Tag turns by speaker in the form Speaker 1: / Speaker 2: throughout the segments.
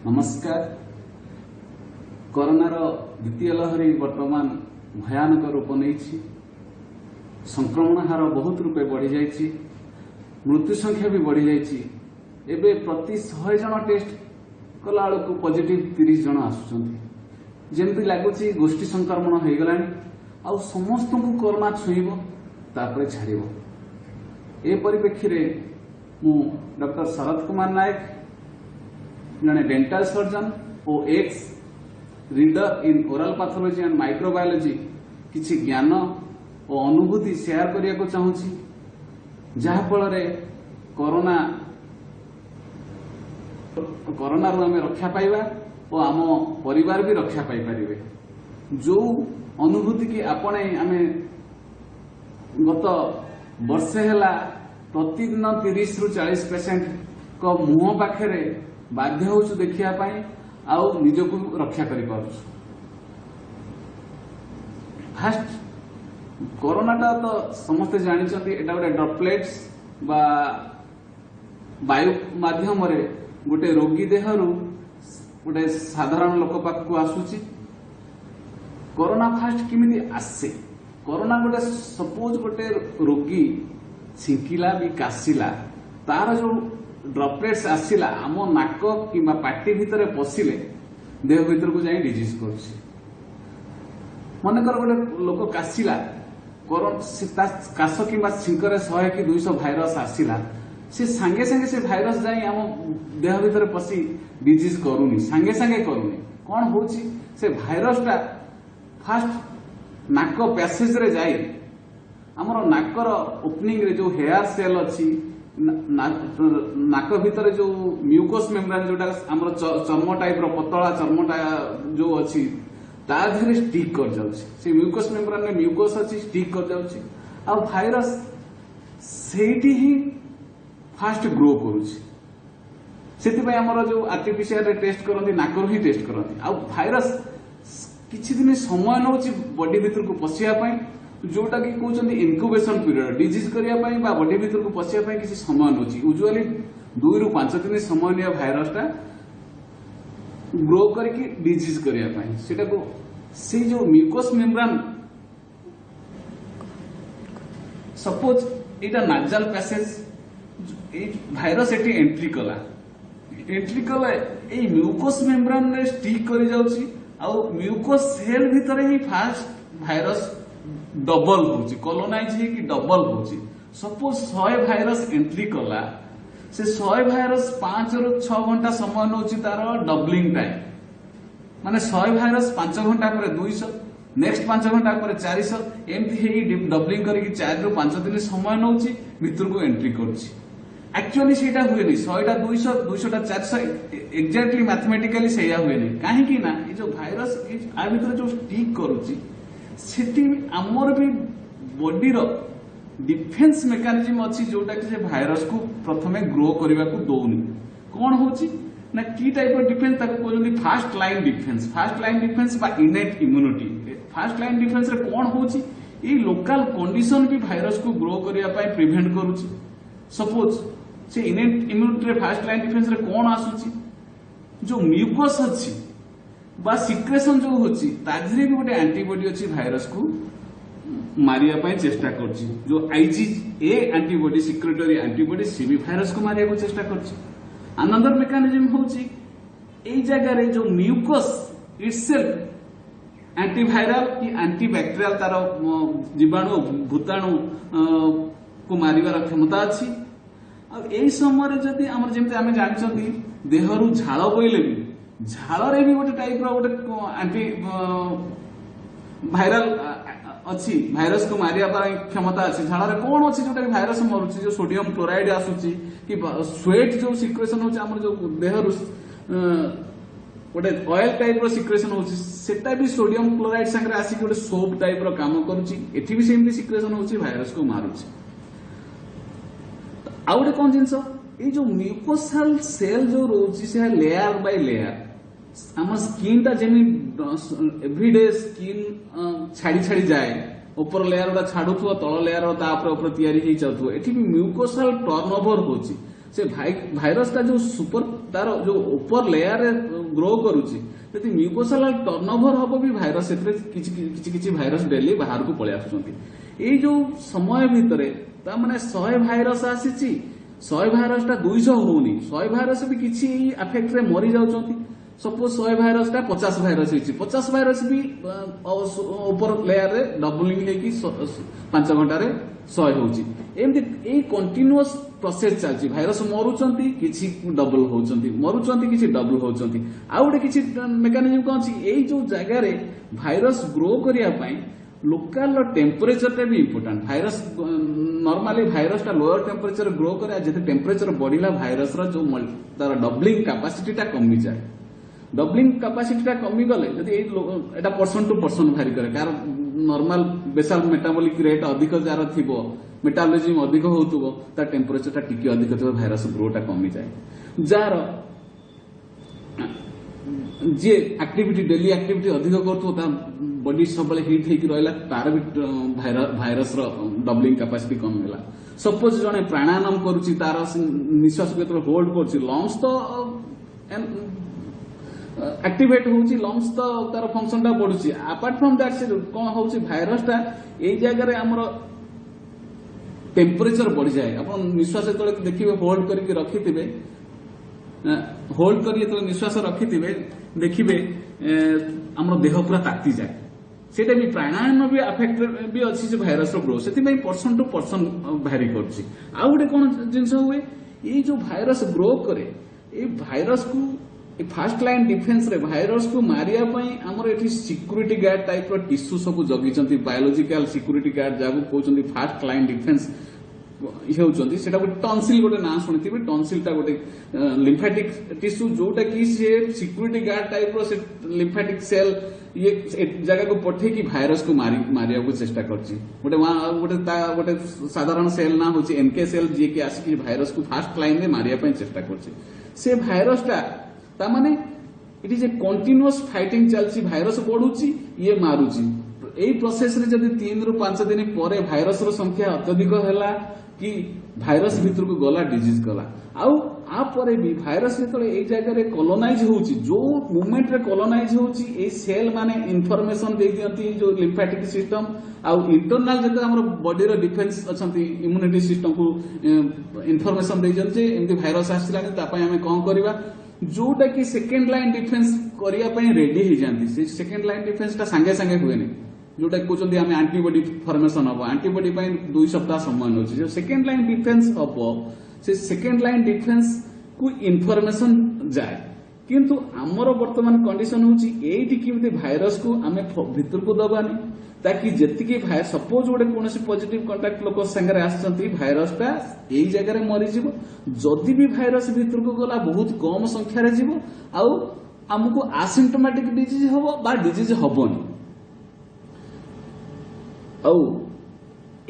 Speaker 1: नमस्कार। कोरोनार द्वितीय लहरी वर्तमान भयानक रूप नहीं, संक्रमण हार बहुत रूपे बढ़ी जाइए, मृत्यु संख्या भी बढ़ी जाइए। एबे प्रति 100 जन टेस्ट कला बेलू पॉजिटिव 30 जन आसुचंती। जेमती लगुच गोष्ठी संक्रमण हो गलानी आ समस्त को कोरोना छुईब तापर छाड़िब। ए परिप्रेक्षी रे मु डॉक्टर शरद कुमार नायक जने डेंटल सर्जन और x reader in oral pathology and microbiology किछि ज्ञान और अनुभूति शेयर करिया को चाहूची, जहा फल रे कोरोना रू आमे रक्षा पाइबा और आम परिवार भी रक्षा पाई परिबे। जो अनुभूति की आपणे आमे गत वर्षे हैला प्रतिदिन 30 रु 40 पेशेंट को मुह पाखे बाध्य हो देखिया पाई आउ निजको रक्षा करि पारुछु। फास्ट कोरोनाटा तो समस्ते जानिछन्ती, एटा गोटे ड्रॉपलेट्स बा वायु माध्यम रे गोटे रोगी देहरु गोटे साधारण लोक पाखकु आसुची। कोरोना फास्ट किमिति आसे? कोरोना गोटे सपोज गोटे रोगी छिंकिला भी कासिला, तार जो ड्रॉपलेट्स आसिला आम नाक कि पार्टी भितर पशिले देह भीतर को जाई डिजीज करुछि। मनकर गोटे लोक कासिला काश कि छिंकरे 100 कि 200 भाइरस आसिला, से सांगे सांगे से भाइरस जाई आम देह भीतर पशि डिजीज करूनी, सांगे सांगे करूनी। कौन होछि से भाइरसटा फास्ट नाक पैसेज रे जाई हमर नाकर ओपनिंग रे जो हेयर सेल अछि, नाक भीतर जो म्यूकोस मेम्ब्रेन जोटा हमर चर्म टाइप रो पतला चर्मटा जो अछि ता धीरे स्टिक कर जाउछि। से म्यूकोस मेम्ब्रेन में म्यूकोस अछि स्टिक कर जाउछि आ भाइरस सेठी ही फास्ट ग्रो करूछि। सेति पय हमर जो आरटीपीसीआर रे टेस्ट करंती नाकर ही टेस्ट करंती आ भाइरस किछि दिन समय नउछि बॉडी भीतर को पसिया पय, जोटा कि कहते इनक्यूबेशन पीरियड डिजीज करने बॉडी भीतर को पशिया किसी समय नौची। यूजुअली 2 ରୁ 5 दिन समय निया भाइरसटा ग्रो करके डिजीज करने सेटा को से जो म्यूकोस मेम्ब्रेन सपोज एटा नाजल पैसेज भाइरस एटी एंट्री कला ए म्यूकोस मेम्ब्रेन रे स्टिक कर जाउची आ म्यूकोस सेल भीतर ही फास्ट भाइरस डबल होची, कॉलोनाइज है कि डबल होची। सपोज 100 भाइरस एंट्री कला, से 100 भाइरस 5 ରୁ 6 घंटा समय नौची तार डबलिंग टाइम, माने 100 भाइरस 5 घंटा पर 200, नेक्स्ट 5 घंटा पर 400, एमती है डबलिंग करके 4 ରୁ 5 दिन समय नौची भीतर को एंट्री करची। एक्चुअली सेटा हुए नहीं 100 टा 200 200 टा 400 एग्जैक्टली मैथमेटिकली सेया हुए नहीं। काहे कि ना ये जो भाइरस आ भीतर जो स्टिक करूची सेठी आमर भी बॉडी रो डिफेंस मेकानिज्म अच्छी जोटा कि से भाइरस को प्रथमे ग्रो करने को दौनी। कौन होची ना की टाइप ऑफ डिफेंस ताको कहउनी fast line defence. Fast line defence बा innate immunity. Fast line defence रे कौन होची ए लोकल कंडीशन भी भाइरस को ग्रो करिया पाई प्रिवेंट करूची। सपोज से इनेट इम्यूनिटी रे फास्ट लाइन डिफेंस रे कौन आसुची जो म्यूकोस अछि बा सिक्रेशन जो होची ताधरे भी गोटे एंटीबॉडी अछि भाइरस को मारिया पाई चेष्टा करछि। जो आईजीए एंटीबॉडी सिक्रेटरी एंटीबॉडी सी भी भाइरस को मारिया को चेष्टा करछि। अनदर मेकानिज्म होची एई जगह रे जो म्यूकोस इटसेल्फ एंटीवायरल कि एंटीबैक्टीरियल तार जीवाणु भूताणु को मारिवार क्षमता अछि। आ एई समय रे जदी हमर जेमते आमे जानिछथि देहरु झाळ बोइले भी झाड़ रे भी गोटे टाइप रो गोटे एंटी वायरल अच्छी भाइरस को मारिया पर क्षमता अच्छी। झाड़ रे कौन अच्छी जोटा भाइरस मरुची जो सोडियम क्लोराइड आसुची कि स्वेट जो सिक्रेशन होची हमर जो देहरु गोटे ऑयल टाइप रो सिक्रेशन होची सेटा भी सोडियम क्लोराइड संगे आसी गोटे सोप टाइप रो काम करूची। एठी भी सेमती सिक्रेशन होची भाइरस को मारुची। आ गोटे कौन जिंस ये जो म्यूकोसल सेल जो रोची से लेयर बाय लेयर आम स्किन टा जेमी एवरीडे स्किन छाड़ी छाड़ी जाए ऊपर लेयर गुड़ा छाड़ुथुव तल लेयर ऊपर तैयारी हो जाऊथुव एठी भी म्यूकोसल टर्नओवर होची। से भाइरस का जो सुपर तार जो ऊपर लेयर ग्रो करुची यदि म्यूकोसाल टर्नओवर हम भी भाइरस किछि भाइरस डेली बाहर को पळै आछुंती ए जो समय भितर ता माने 100 भाइरस आसीची 100 भाइरस टा 200 होनी 100 भाइरस भी किछि अफेक्ट रे मरी जाउछंती सपोज 100 भाइरस टा 50 भाइरस होइची 50 भाइरस भी ऊपर लेयर रे डबलिंग लेकी 5 घंटा रे 100 होउची एमती ए कंटीन्यूअस प्रोसेस चलची भाइरस मरुचंती किछि डबल होउचंती मरुचंती किछि डबल होउचंती आ उडे किछि मेकानिज्म कोन छी ए जो जगह रे भाइरस ग्रो करिया पई लोकल टेम्परेचर टा भी इम्पोर्टेंट भाइरस नॉर्मली भाइरस टा लोअर टेम्परेचर ग्रो करे जते टेम्परेचर बढ़िला भाइरस रो जो तार डबलिंग कैपेसिटी टा कमी जाए डबलिंग कैपेसिटी टा कमी गले यदि एटा पर्सन टू पर्सन भारी करे कार नॉर्मल बेसल मेटाबॉलिक रेट अधिक जार थिबो मेटाबॉलिज्म अधिक होतुबो ता टेम्परेचर टा टिके अधिक थिबो भाइरस ग्रो टा कमी जाए जार जे एक्टिविटी डेली एक्टिविटी अधिक करथो ता बॉडी सबले हीट हेकी रहला तार भी भाइरस रो डबलिंग कैपेसिटी कम होला सपोज जने प्राणायाम करूची तार निश्वास को होल्ड करची लंग्स तो एक्टिवेट होउची लंग्स तो तार फंक्शन टा बढ़ुची अपार्ट फ्रॉम दैट से कोन होउची भाइरस टा ए जगह रे हमर टेम्परेचर बढ़ जाए अपन निश्वास तो देखिबे होल्ड करके रखिथिबे होल्ड करी तो निश्वास रखिथिबे देखिबे हमर देह पूरा ताती जाए सेटा भी प्राणायाम भी अफेक्ट भी अछि जे भाइरस रो ग्रो सेति में पर्सन टू पर्सन भारी करछि आ उडे कोन जिंस हुए ये जो भाइरस ग्रो करे ए भाइरस को फर्स्ट लाइन डिफेन्स रे भाइरस को मारिया पई हमर एठी सिक्यूरिटी गार्ड टाइप रो टिश्यू सब जगिचंती बायोलॉजिकल सिक्यूरिटी गार्ड जागु कहउचंती फर्स्ट लाइन डिफेन्स हेउचंती सेटा गोटे टॉन्सिल गोटे ना सुनिथिबे टॉन्सिल टा गोटे लिम्फेटिक टिश्यू जोटा कि से सिक्यूरिटी गार्ड टाइप रो से लिम्फेटिक सेल ये जगह को पठे कि भाइरस को मारिया को चेष्टा करछि गोटे साधारण सेल ना होछि एनके सेल जे कि आसी कि भाइरस को फर्स्ट लाइन रे मारिया पई चेष्टा करछि से भाइरस टा ता माने it is a continuous fighting चलछि भाइरस बढ़ुछि ये मारुछि एई प्रोसेस रे जदी 3 रु 5 दिन परे भाइरस रो संख्या अत्यधिक हैला कि भाइरस भीतर को गला डिजीज गला आउ आ परे भी भाइरस जेतले एई जगह रे कॉलोनाइज होउछि जो मूवमेंट रे कॉलोनाइज होउछि ए सेल माने इंफॉर्मेशन दे दियंती जो लिम्फेटिक सिस्टम आउ इंटरनल जेते हमर बॉडी रो डिफेंस अछंती इम्यूनिटी सिस्टम को इंफॉर्मेशन दे जंती एमती भाइरस आसिलानी ता पय हमें कोन करबा जोटा कि सेकेंड लाइन डिफेंस करिया पय रेडी हो जांती से सेकेंड लाइन डिफेंस ता संगे संगे हुए नहीं जोटा कहते आम एंटीबॉडी फॉर्मेशन हम एंटीबॉडी 2 सप्ताह समय नौछि जो सेकेंड लाइन डिफेंस हम से सेकेंड लाइन डिफेंस को इनफॉरमेशन जाए किंतु आमर वर्तमान कंडीशन होची एठी किमते भाइरस को आमे भीतर को दबानी ताकि जेतिकी सपोज गोटे कौन पॉजिटिव कांटेक्ट लोक संगे आसचंती भाइरस टा एई जगह रे मरी जिवो जदि भी भाइरस भीतर को गला बहुत कम संख्या रे जिवो आउ हमको एसिम्प्टोमेटिक डिजीज हबो बा डिजीज हबोनी आउ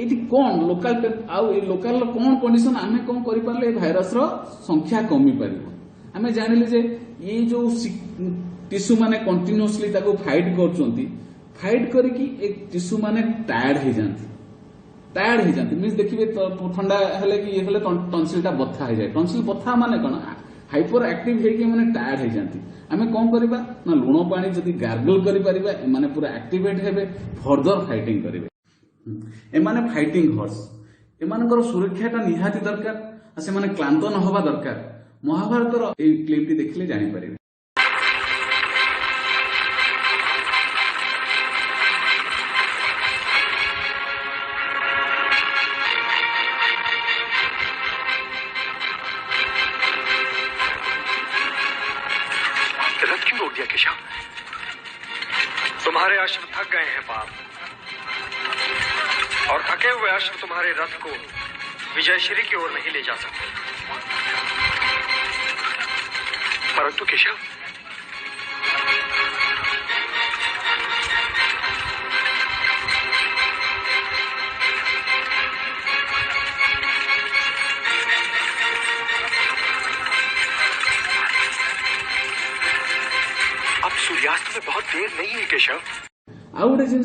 Speaker 1: एटी कौन लोकल आउ ए लोकल कौन कंडीशन आमे कौन करि पारले भाइरस रो संख्या कमी पारिबो आमे जानिले जे ये जो टिश्यू माने कंटीन्यूअसली ताको फाइट करचंती फाइट करके एक टिश्यू माने टायर्ड हो जाती मीन्स देखिए ठंडा हेले कि ये हेले टॉन्सिल टा बथा हो जाए टॉन्सिल बथा माने कोन हाइपर एक्टिव हे कि माने टायर्ड हो जाती आमे कोन करबा ना लुण पानी जदी गार्गल करि परिबा माने पूरा एक्टिवेट हेबे फर्दर फाइटिंग करिवे एमाने फाइटिंग हॉर्स एमानकर सुरक्षाटा निहाती दरकार आ से माने क्लांत न होबा दरकार महाभारतर ए क्लिपटी देखिले जानि परिबे
Speaker 2: रथ क्यों रोक दिया केशव? तुम्हारे अश्व थक गए हैं पाप और थके हुए अश्व तुम्हारे रथ को विजयश्री की ओर नहीं ले जा सकते। परंतु केशव अब सूर्यास्त में बहुत देर नहीं है केशव।
Speaker 1: आउ गोटे जिन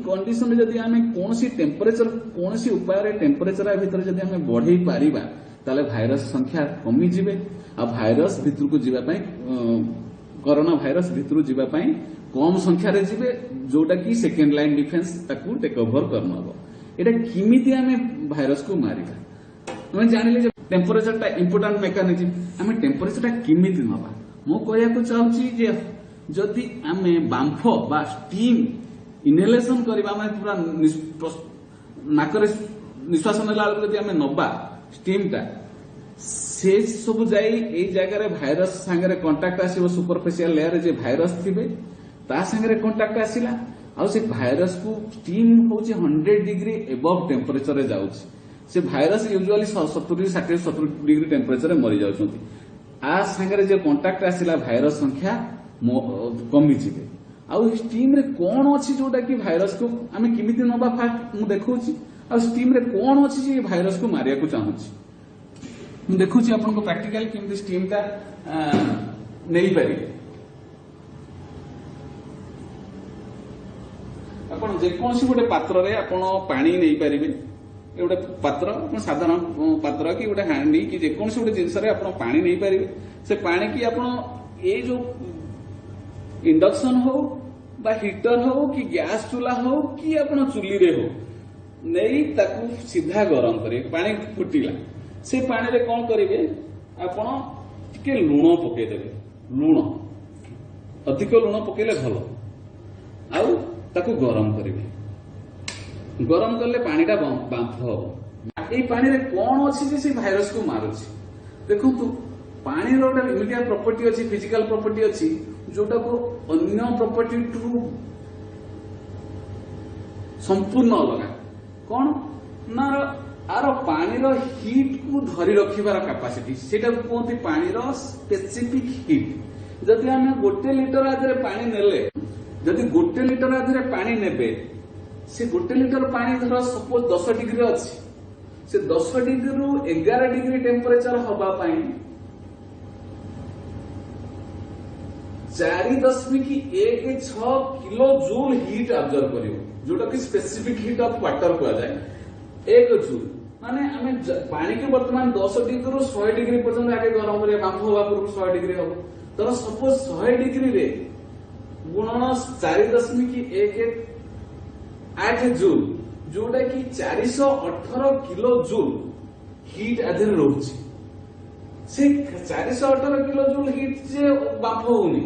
Speaker 1: कंडीशन जदि आम कौन टेम्परेचर कौन उपाय टेम्परेचर भितर जदि आम बढ़े पारिबा ताले भाइरस संख्या कमी जिवे आ भाइरस भितर को जीवा कोरोना भाइरस भितर जीवा पाई कम संख्या रे जीवे जोटा कि सेकेंड लाइन डिफेन्स ताकू टेक ओवर करनबो एटा किमिति आमे भाइरस को मारिबा हम जानिले जे टेम्परेचर टा इंपोर्टेंट मेकानिज्म आमे टेम्परेचर टा किमिति नबा मो कहया को चाहूची जे जदि आमे बांफ बा स्टीम इनहेलेशन करबा माने पूरा नाकरे निश्वास नेला जदि आमे नबा स्टीम टा से सब जाई ए जगह भाइरस संगे कंटाक्ट आसीबो सुपरफिशियल लेयर जे भाइरस थिबे ता संगे कंटाक्ट आसिला आ से भाइरस को स्टीम होची 100 डिग्री एबव टेम्परेचर रे जाउची से भाइरस यूजुअली 70 60 70 डिग्री टेम्परेचर रे मरि जाउछंती आ संगे जे कंटाक्ट आसिला भाइरस संख्या कमी जिवे आ स्टीम रे कोन अछि जोटा कि भाइरस को आमे किमिति नबा फास्ट मु देखौची आ स्टीम रे कोन अछि जे भाइरस को मारिया को चाहूची मु देखुची आपन को प्रैक्टिकल केमती स्टीम का नहीं पारि आपन जे कोनसी गोटे पात्र रे आपन पानी नहीं पारिबे ए गोटे पात्र आपन साधारण पात्र कि गोटे हांडी कि जे कोनसी गोटे जिंस रे आपन पानी नहीं पारिबे से पानी की आपन ए जो इंडक्शन हो बा हीटर हो कि गैस चूल्हा हो कि आपन चुली रे हो नहीं ताकू सीधा गरम करी पानी फुटिला से पानी रे कौन करेंगे आपण टिके लुण पकेदेवे लुण अधिक लुण पकेले भल आउ ताकू गरम करेंगे गरम करले पानीटा बांफ हम ए पानी रे कौन अच्छी जे से भाइरस को मारुची देखु पानी रो इमिडिया प्रॉपर्टी अच्छी फिजिकल प्रॉपर्टी अच्छी जोटा को अन्य प्रॉपर्टी टू संपूर्ण अलग कौन ना आर पानी हिट को धरी रखिबार कैपेसिटी सेटा कहते पानी स्पेसिफिक हिट जदि आम गोटे लिटर आधे पानी नेले जदि गोटे लिटर आधे पानी नेबे से गोटे लिटर पानी धर सपोज 10 डिग्री अच्छी से 10 डिग्री रु 11 डिग्री टेम्परेचर हवा पाई 4.16 किलो जूल हिट अब्जर्व करियो जोटा कि स्पेसिफिक हिट ऑफ वाटर कहा जाए 1 जूल माने आमे पानी के वर्तमान 10 डिग्री रु 100 डिग्री पर्यंत आगे गरम रे बांफ होवा पूर्व 100 डिग्री हो तो सपोज 100 डिग्री रे गुणन 4.18 जूल जोटा कि 418 किलो जूल हिट आधे रोची से 418 किलो जूल हिट जे बांफ होनी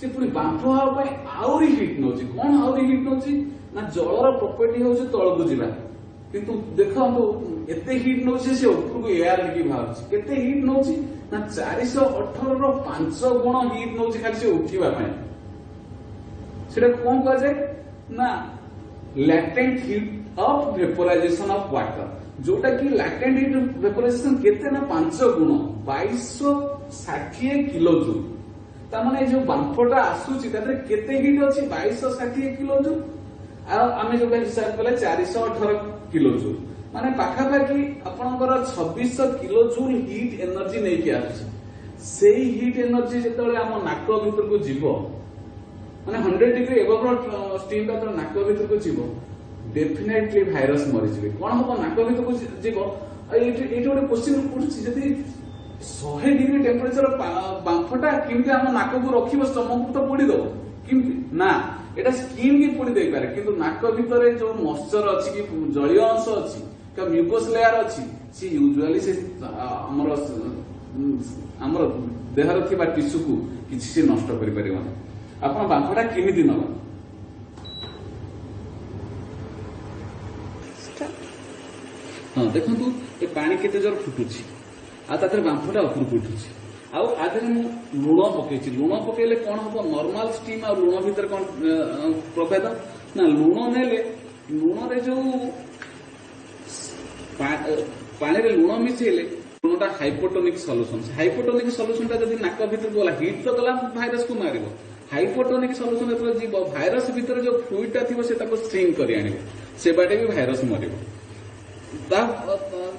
Speaker 1: से पूरी बांफ हवा पाई आउरी हिट नोची कोन आउरी हिट नोची ना जलर प्रॉपर्टी होची तळकु जिबा किंतु देखो एते हिट नोची से ऊपर को एयर की बाहर केते हिट नोची ना 418 रो 5 गुण हिट नोची खाली से उठिबा पाई सेटा कोन कह जाय ना latent hit of vaporisation of water जोटा कि लैटेंट हिट वेपोराइजेशन केते ना 5 गुण 2260 किलो जूल ता माने जो बांफटा आसुची तारे केते हिट अछि 2260 किलो जूल आ आमे जो हिसाब कले 418 किलो जूल माने पाखा पाखी आपनकर 2600 किलो जूल हीट एनर्जी नै कि आछि सेही हीट एनर्जी जेतले हम नाक भीतर को जीवो माने 100 डिग्री एबव स्टीम का तो नाक भीतर को जीवो डेफिनेटली भाइरस मरि जिवे कोन हो नाक भीतर को जीवो एटी गोटे क्वेश्चन उठुछि जदी 100 डिग्री टेम्परेचर बांफटा किंतु हम नाक को रखिबो स्टमक तो पोड़ी दो किंतु ना एटा स्किन की पोड़ी दे पारे किंतु नाक भीतर जो मॉइस्चर अछि कि जलीय अंश अछि का म्यूकस लेयर अछि सी यूजुअली से हमर देहर थिबा टिश्यू को किछि से नष्ट करि परिबो आपण बांफटा किमिति नबा हां देखंतु ए पानी केते जोर फुटुछि आ तातर बांफटा ऊपर उठुछि आउ आधे मु लुण पकेछि लुण पकेले कोन हो नॉर्मल स्टीम आ लुण भीतर कोन प्रभेद ना लुण नेले लुण रे जो पानी रे लुण मिसेले लुणटा हाइपोटोनिक सॉल्यूशन ता जदी नाक भीतर गला हिट तो गला भाइरस को मारिबो हाइपोटोनिक सॉल्यूशन एतले जीव भाइरस भीतर जो फ्लूइड ता थिबो से ताको स्ट्रिंग करि आनिबो से बाटे भी भाइरस मरिबो ता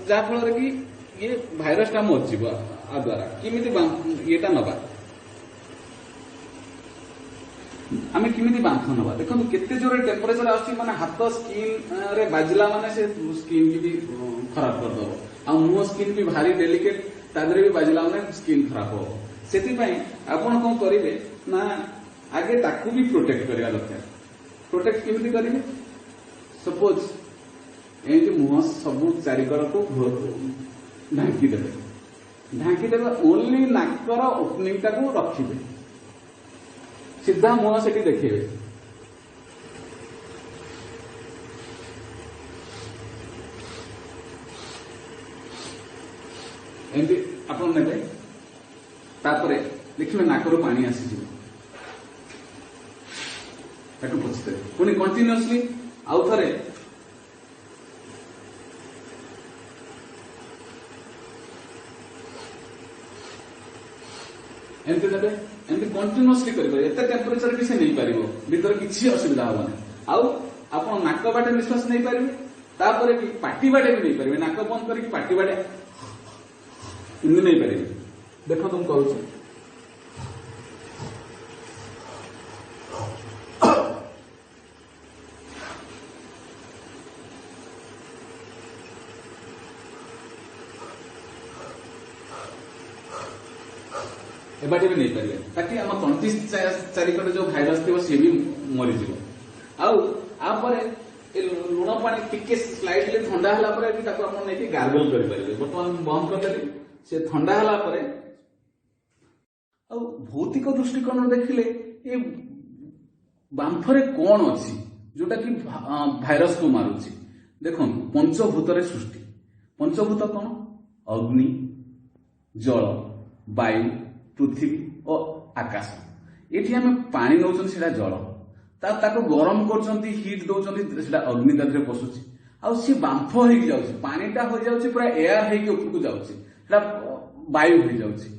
Speaker 1: जा फल रे कि ये भाइरस टा मरजिबो आ द्वारा किमिति येटा नबा आमे किमिति बांफ नबा देखो केते जोरे टेम्परेचर आसी माने हाथ स्किन रे बाजला माने से स्किन की भी खराब कर दबो आ मुंह स्किन भी भारी डेलिकेट तादरे भी बाजला माने स्किन खराब हो ସେଥିପାଇଁ ଆପଣ କଣ କରିବେ ନା ଆगे ତାକୁ ବି ପ୍ରୋଟେକ୍ଟ କରିବା ଦରକାର। ପ୍ରୋଟେକ୍ଟ କେମିତି କରିବେ? ସପୋଜ ଏମିତି ମୁହଁ ସବୁ ଚାରିକରକୁ ଢାଙ୍କିଦେବେ। ଓନ୍ଲି ନାକର ଓପନିଂ ଟାକୁ ରଖିବେ, ସିଧା ମୁହଁ ସେଠି ଦେଖେଇବେ। ଏମିତି ଆପଣ ନେବେ, ତାପରେ ଦେଖିବେ ନାକରୁ ପାଣି ଆସିଯିବ, ତାକୁ ପୋଛିଦେବେ। ପୁଣି କଣ୍ଟିନ୍ୟୁଅସଲି ଆଉ ଥରେ ଏମିତି ଦେବେ। ଏମିତି କଣ୍ଟିନ୍ୟୁଅସଲି କରିବେ। ଏତେ ଟେମ୍ପରେଚର ବି ସେ ନେଇପାରିବ, ଭିତରେ କିଛି ଅସୁବିଧା ହବନି। ଆଉ ଆପଣ ନାକ ବାଟେ ନିଶ୍ୱାସ ନେଇପାରିବେ, ତାପରେ ବି ପାଟି ବାଟେ ବି ନେଇପାରିବେ। ନାକ ବନ୍ଦ କରିକି ପାଟି ବାଟେ ଏମିତି ନେଇପାରିବେ। ଦେଖନ୍ତୁ ମୁଁ କହୁଛି। एबाटे भी नहीं पारे ताकि आम तंती चारिकटे जो भाइरस थी सी भी मरीज लुण पानी टिके स्लाइटली ठंडा है गार्गल करेंगे। बर्तमान बंद करदेली से ठंडा है। भौतिक दृष्टिकोण देखिले ये बांफरे कौन अच्छी जोटा कि भाइरस को मारुची। देखो पंचभूत सृष्टि। पंचभूत कौन? अग्नि, जल, वायु, पृथ्वी और आकाश। ये आम पानी नौ जल ताको गरम कर हिट दौरान अग्नि ता पशुची सी बांफ हो जाऊँगी। पानीटा हो जाऊँगी पूरा एयर होकर जाऊँगी वायु हो जाऊँगी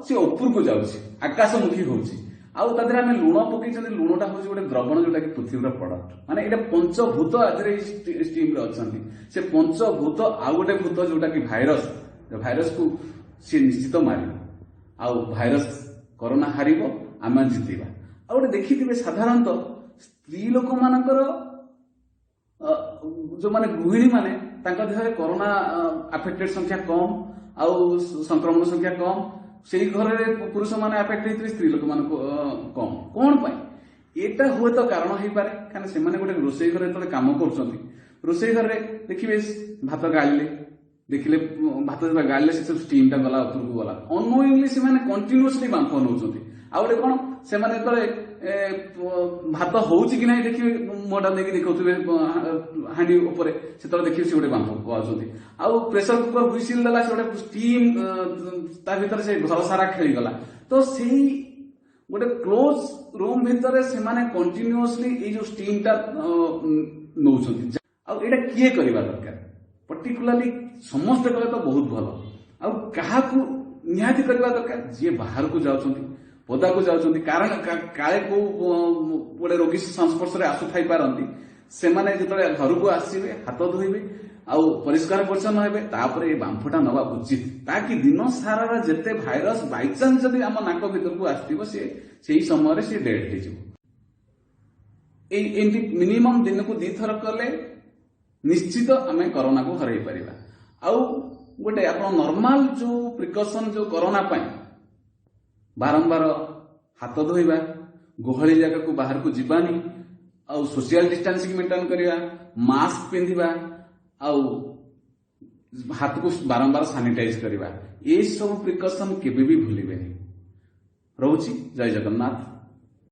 Speaker 1: सी ऊपर को जाऊँगी आकाशमुखी होती आम लुण पकई लुणटा हूँ गोटे द्रवण जोटा कि पृथ्वी प्रडक्ट माने ये पंचभूत आदि स्टीम अच्छा से पंचभूत आउ गोटे भूत जोटा कि भाइरस भाइरस को सी निश्चित मार भाइरस कोरोना हार आम जितवा। आ गोटे देखिए साधारणतः स्त्री लोक मानकर जो माने गृहिणी माने देह कोरोना अफेक्टेड संख्या कम आउ संक्रमण संख्या कम से घर पुरुष माने अफेक्ट होते स्त्री लोक मान कम कौन पाई एटा हुए तो कारण हो पारे कारण से गोटे रोसई घर जो कम कर रोसई घर देखिए भात गाड़े देखिले भात गाड़े से स्टीम टा गला ऊपर को गला अनोइंगली से कंटिन्यूअसली बांफ नौ आ गए कौन से भात होची कि नहीं देखिए मोटा देखिए देखुवे हांडी उपर से देखिए से गोटे बांफ पाँच आउ प्रेसर कुकर हुइसिल देला से गोटे स्टीम ता भीतर से घर सारा खेली गला तो से गोटे क्लोज रूम भितर से कंटिन्यूअसली ये जो स्टीम टा नौ आटा किए करवा दरकार पर्टिकुलाली समस्ते कले तो बहुत भल आ निहाती करवा दरकार जी बाहर को जाउछंती पदा को जाउछंती कारण काले को गोटे रोगी संस्पर्श में आसुथाई पारती से जो घर को आसवे हाथ धोइबे आउ परिष्कार परिच्छन्न हेबे तापर ये बांफटा नवा उचित ताकि दिन सारा जेते भाइरस बाइचान्स जदि आम नाक भीतर को आसथिबो से समय से डेड हो मिनिमम दिन को 2 थर कले निश्चित आम कोरोना को हरई पारिबा। आउ गोटे आप नॉर्मल जो प्रिकॉशन जो कोरोना पाई बारंबार हाथ धोइबा गहली जगह को बाहर को जीवानी आउ सोशल डिस्टेंसिंग मेंटेन करिया मास्क पिंधिबा आउ हाथ को बारंबार सैनिटाइज करिबा ये सब प्रिकॉशन केबे भी भूलिबेनी। रहउची जय जगन्नाथ।